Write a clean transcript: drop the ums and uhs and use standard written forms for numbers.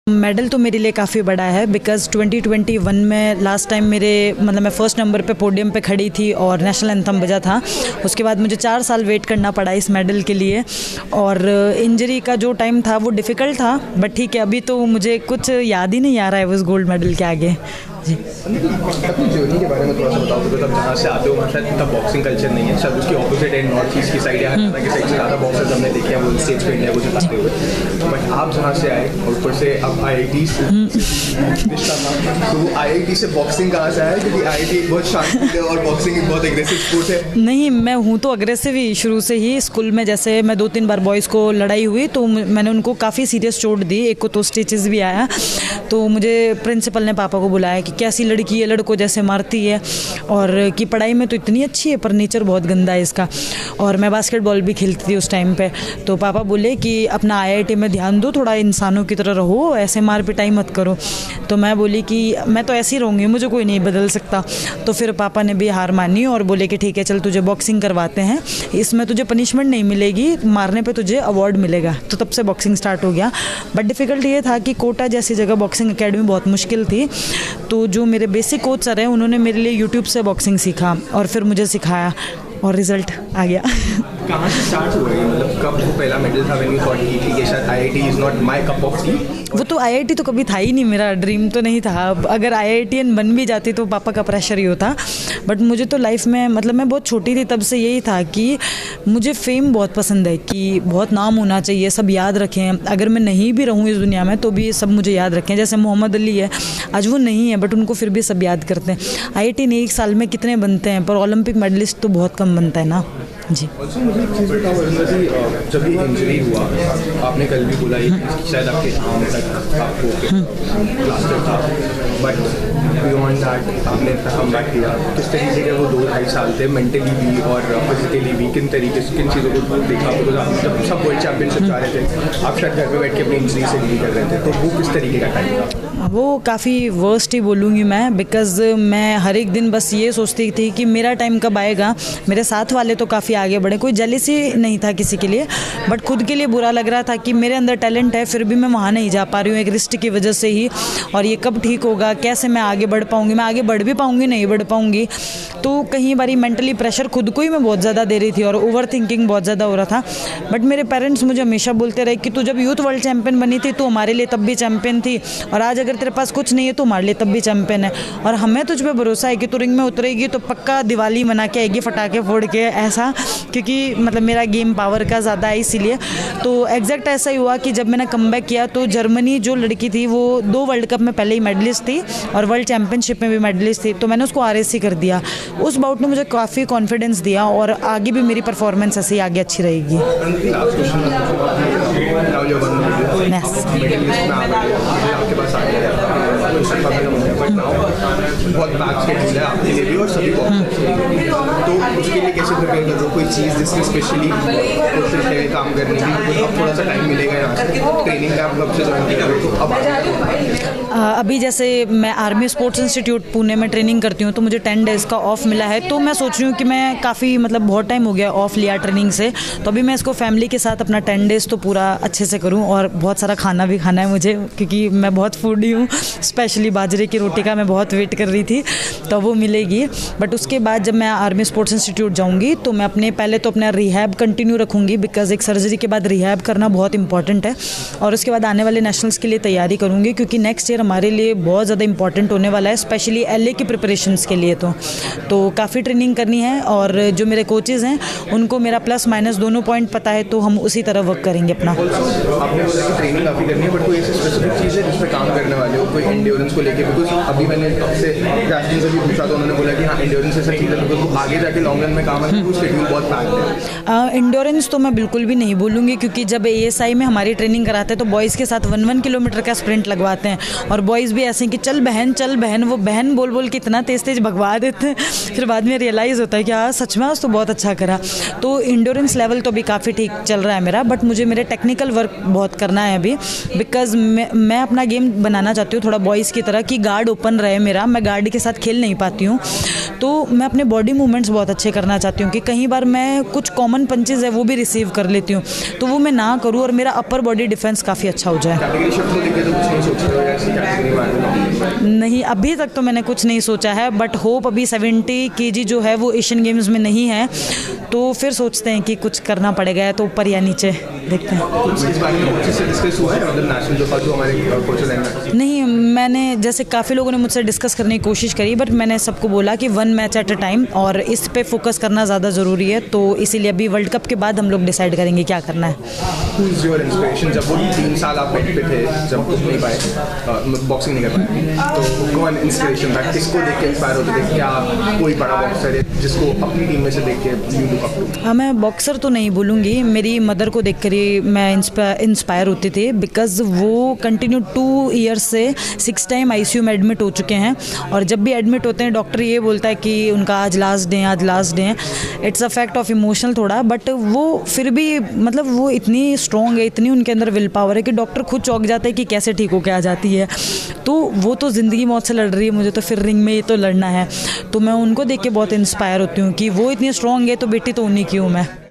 Medal तो मेरे लिए काफ़ी बड़ा है बिकॉज़ 2021 में लास्ट टाइम मैं फर्स्ट नंबर पे पोडियम पे खड़ी थी और नेशनल एंथम बजा था। उसके बाद मुझे 4 साल वेट करना पड़ा इस मेडल के लिए और इंजरी का जो टाइम था वो डिफ़िकल्ट था, बट ठीक है, अभी तो मुझे कुछ याद ही नहीं आ रहा है उस गोल्ड मेडल के आगे जी। अपनी जर्नी के बारे में थोड़ा सा बताओ, तो तब जहाँ से आते हो वहाँ शायद इतना बॉक्सिंग कल्चर नहीं है, शायद उसकी ऑपोजिट है, नॉर्थ ईस्ट की साइड या हरियाणा की साइड से ज़्यादा बॉक्सर्स हमने देखे हैं वो स्टेज पे इंडिया को जिताते हुए, बट आप जहाँ से आए और ऊपर से अब IIT से रिश्ता था, तो IIT से बॉक्सिंग कहाँ से आया? क्योंकि IIT एक बहुत शांति है और बॉक्सिंग एक बहुत एग्रेसिव स्पोर्ट है। नहीं, मैं हूँ तो अग्रेसिव ही शुरू से ही। स्कूल में जैसे मैं 2-3 बार बॉयज़ को लड़ाई हुई तो मैंने उनको काफ़ी सीरियस चोट दी, एक को तो स्टिचेस भी आया, तो मुझे प्रिंसिपल ने पापा को बुलाया कि कैसी लड़की है, लड़कों जैसे मारती है और कि पढ़ाई में तो इतनी अच्छी है पर नेचर बहुत गंदा है इसका। और मैं बास्केटबॉल भी खेलती थी उस टाइम पे, तो पापा बोले कि अपना IIT में ध्यान दो, थोड़ा इंसानों की तरह रहो, ऐसे मार पिटाई मत करो। तो मैं बोली कि मैं तो ऐसी रहूँगी, मुझे कोई नहीं बदल सकता। तो फिर पापा ने भी हार मानी और बोले कि ठीक है चल तुझे बॉक्सिंग करवाते हैं, इसमें तुझे पनिशमेंट नहीं मिलेगी, मारने पे तुझे अवार्ड मिलेगा। तो तब से बॉक्सिंग स्टार्ट हो गया। बट डिफ़िकल्ट ये था कि कोटा जैसी जगह बॉक्सिंग एकेडमी बहुत मुश्किल थी, तो जो मेरे बेसिक कोच सर हैं उन्होंने मेरे लिए यूट्यूब से बॉक्सिंग सीखा और फिर मुझे सिखाया और रिज़ल्ट आ गया। कहाँ से स्टार्ट हुआ ये, मतलब कब वो पहला मेडल था व्हेन यू थॉट कि ठीक है शायद IIT is not my cup of T? वो तो IIT तो कभी था ही नहीं, मेरा ड्रीम तो नहीं था। अगर IITian बन भी जाती तो पापा का प्रेशर ही होता, बट मुझे तो लाइफ में मैं बहुत छोटी थी तब से यही था कि मुझे फेम बहुत पसंद है, कि बहुत नाम होना चाहिए, सब याद रखें। अगर मैं नहीं भी रहूँ इस दुनिया में तो भी सब मुझे याद रखें। जैसे मोहम्मद अली है, आज वो नहीं है बट उनको फिर भी सब याद करते हैं। IIT एक साल में कितने बनते हैं, पर ओलंपिक मेडलिस्ट तो बहुत कम बनता है ना जी। मुझे एक चीज़ बताओ वरुणा जी, जब ये इंजरी हुआ, आपने कल भी बोला शायद आपके आर्म तक आपको प्लास्टर था, बट बियॉन्ड दैट आपने कम बैक किया। किस तरीके के वो 2-2.5 साल थे, मेंटली भी और फिजिकली भी, किन चीज़ों को देखा? बिकॉज आप जब सब वर्ल्ड चैंपियनशिप जा रहे थे, आप शायद घर पे बैठ के अपनी इंजरी से डील कर रहे थे, तो वो किस तरीके का टाइम था? वो काफ़ी वर्स्ट ही बोलूँगी मैं, बिकॉज़ मैं हर एक दिन बस ये सोचती थी कि मेरा टाइम कब आएगा। मेरे साथ वाले तो काफ़ी आगे बढ़े, कोई जेलसी नहीं था किसी के लिए, बट खुद के लिए बुरा लग रहा था कि मेरे अंदर टैलेंट है फिर भी मैं वहाँ नहीं जा पा रही हूँ एक रिस्ट की वजह से ही। और ये कब ठीक होगा, कैसे मैं आगे बढ़ पाऊँगी, मैं आगे बढ़ भी पाऊँगी नहीं बढ़ पाऊँगी। तो कहीं बारी मेंटली प्रेशर खुद को ही मैं बहुत ज़्यादा दे रही थी और ओवर थिंकिंग बहुत ज़्यादा हो रहा था। बट मेरे पेरेंट्स मुझे हमेशा बोलते रहे कि तू जब यूथ वर्ल्ड चैंपियन बनी थी तो हमारे लिए तब भी चैंपियन थी, और आज अगर तेरे पास कुछ नहीं है तो हमारे लिए तब भी चैंपियन है, और हमें तुझ पे भरोसा है कि तू रिंग में उतरेगी तो पक्का दिवाली मना के आएगी फटाके फोड़ के, ऐसा। क्योंकि मेरा गेम पावर का ज़्यादा है इसीलिए। तो एग्जैक्ट ऐसा ही हुआ कि जब मैंने कमबैक किया तो जर्मनी जो लड़की थी वो 2 वर्ल्ड कप में पहले ही मेडलिस्ट थी और वर्ल्ड चैंपियनशिप में भी मेडलिस्ट थी, तो मैंने उसको RSC कर दिया। उस बाउट ने मुझे काफ़ी कॉन्फिडेंस दिया और आगे भी मेरी परफॉर्मेंस ऐसे ही आगे अच्छी रहेगी। बहुत बैक शेड्यूल है आपके लिए भी और सभी को, तो उसके लिए कैसे प्रिपेयर कर रहे हो? कोई चीज़ जिसमें स्पेशली कोशिश है काम करने की, अब थोड़ा सा टाइम मिलेगा यहाँ से ट्रेनिंग का, आप कब से ज्वाइन कर रहे हो? अब अभी जैसे मैं आर्मी स्पोर्ट्स इंस्टीट्यूट पुणे में ट्रेनिंग करती हूँ, तो मुझे 10 डेज़ का ऑफ मिला है, तो मैं सोच रही हूँ कि मैं काफ़ी बहुत टाइम हो गया ऑफ लिया ट्रेनिंग से, तो अभी मैं इसको फैमिली के साथ अपना 10 डेज़ तो पूरा अच्छे से करूँ और बहुत सारा खाना भी खाना है मुझे, क्योंकि मैं बहुत फूडी हूँ। स्पेशली बाजरे की रोटी का मैं बहुत वेट कर रही थी, तो वो मिलेगी। बट उसके बाद जब मैं आर्मी स्पोर्ट्स इंस्टीट्यूट जाऊँगी तो मैं पहले तो अपना रिहैब कंटिन्यू रखूँगी, बिकॉज एक सर्जरी के बाद रिहैब करना बहुत इंपॉर्टेंट है, और उसके बाद आने वाले नेशनल्स के लिए तैयारी करूँगी, क्योंकि नेक्स्ट ईयर हमारे लिए बहुत ज़्यादा इंपॉर्टेंट होने वाला है, स्पेशली LA की प्रिपरेशंस के लिए। तो काफ़ी ट्रेनिंग करनी है, और जो मेरे कोचेज़ हैं उनको मेरा प्लस माइनस दोनों पॉइंट पता है, तो हम उसी तरह वर्क करेंगे अपना। आपने बोला कि ट्रेनिंग काफ़ी करनी है, बट कोई ऐसी स्पेसिफिक चीज़ है जिस पर काम करने वाले हो, कोई एंड्योरेंस को लेके? बिकॉज अभी मैंने आपसे जैस्मिन से भी पूछा तो उन्होंने बोला कि हाँ एंड्योरेंस ऐसा चीज़ है, बिकॉज आगे जाके लॉन्ग रन में काम है, तो शेड्यूल बहुत पैक्ड है। एंड्योरेंस तो मैं बिल्कुल भी नहीं बोलूँगी, क्योंकि जब ASI में हमारी ट्रेनिंग कराते हैं तो बॉयज़ के साथ 1-1 किलोमीटर का स्प्रिंट लगवाते हैं, और बॉयज़ भी ऐसे हैं कि चल बहन, वो बहन बोल बोल के इतना तेज़ भगवा देते हैं, फिर बाद में रियलाइज़ होता है कि हाँ सच में आज तो बहुत अच्छा करा। तो एंड्योरेंस लेवल तो अभी काफ़ी ठीक चल रहा है मेरा, बट मुझे मेरे टेक्निकल वर्क बहुत करना है अभी, बिकॉज मैं अपना गेम बनाना चाहती हूँ थोड़ा बॉयज़ आइज़ की तरह कि गार्ड ओपन रहे मेरा, मैं गार्ड के साथ खेल नहीं पाती हूँ। तो मैं अपने बॉडी मूवमेंट्स बहुत अच्छे करना चाहती हूँ कि कई बार मैं कुछ कॉमन पंचेज़ है वो भी रिसीव कर लेती हूँ, तो वो मैं ना करूँ और मेरा अपर बॉडी डिफेंस काफ़ी अच्छा हो जाए। कैटेगरी शिफ्ट को लेकर तो कुछ नहीं सोच रहे हो या ऐसी कैटेगरी में? नहीं, अभी तक तो मैंने कुछ नहीं सोचा है, बट होप अभी 70 kg जो है वो एशियन गेम्स में नहीं है, तो फिर सोचते हैं कि कुछ करना पड़ेगा, तो ऊपर या नीचे देखते हैं। कुछ इस बारे में कोचेस से डिस्कस हुआ है, मतलब नेशनल जो हमारे कोचेस हैं? नहीं, मैंने जैसे काफ़ी लोगों ने मुझसे डिस्कस करने की कोशिश करी, बट मैंने सबको बोला कि 1 मैच एट अ टाइम और इस पे फोकस करना ज़्यादा ज़रूरी है, तो इसीलिए अभी वर्ल्ड कप के बाद हम लोग डिसाइड करेंगे क्या करना है। Who is your inspiration? जब वो 3 साल आप नेट पे थे, जब कुछ नहीं पाए, बॉक्सिंग नहीं कर पाए, तो कौन इंस्पिरेशन था? किसको देख के इंस्पायर होते थे? क्या कोई बड़ा बॉक्सर है जिसको अपनी टीम में से देख के यू लुक अप टू? हाँ, मैं बॉक्सर तो नहीं बोलूँगी, मेरी मदर को देख कर ही मैं इंस्पायर होती थी, बिकॉज वो कंटिन्यू 2 ईयर्स से 6 टाइम ICU में एडमिट हो चुके हैं, और जब भी एडमिट होते हैं डॉक्टर ये बोलता है कि उनका आज लास्ट डे है, आज लास्ट डे है। It's a fact of emotional थोड़ा, बट वो फिर भी मतलब वो इतनी स्ट्रॉन्ग है, इतनी उनके अंदर विल पावर है कि डॉक्टर खुद चौंक जाता है कि कैसे ठीक होके आ जाती है। तो वो तो ज़िंदगी मौत से लड़ रही है, मुझे तो फिर रिंग में ही तो लड़ना है, तो मैं उनको देख के बहुत इंस्पायर होती हूँ कि वो इतनी स्ट्रॉन्ग है तो बेटी तो उन्हीं की हूँ मैं।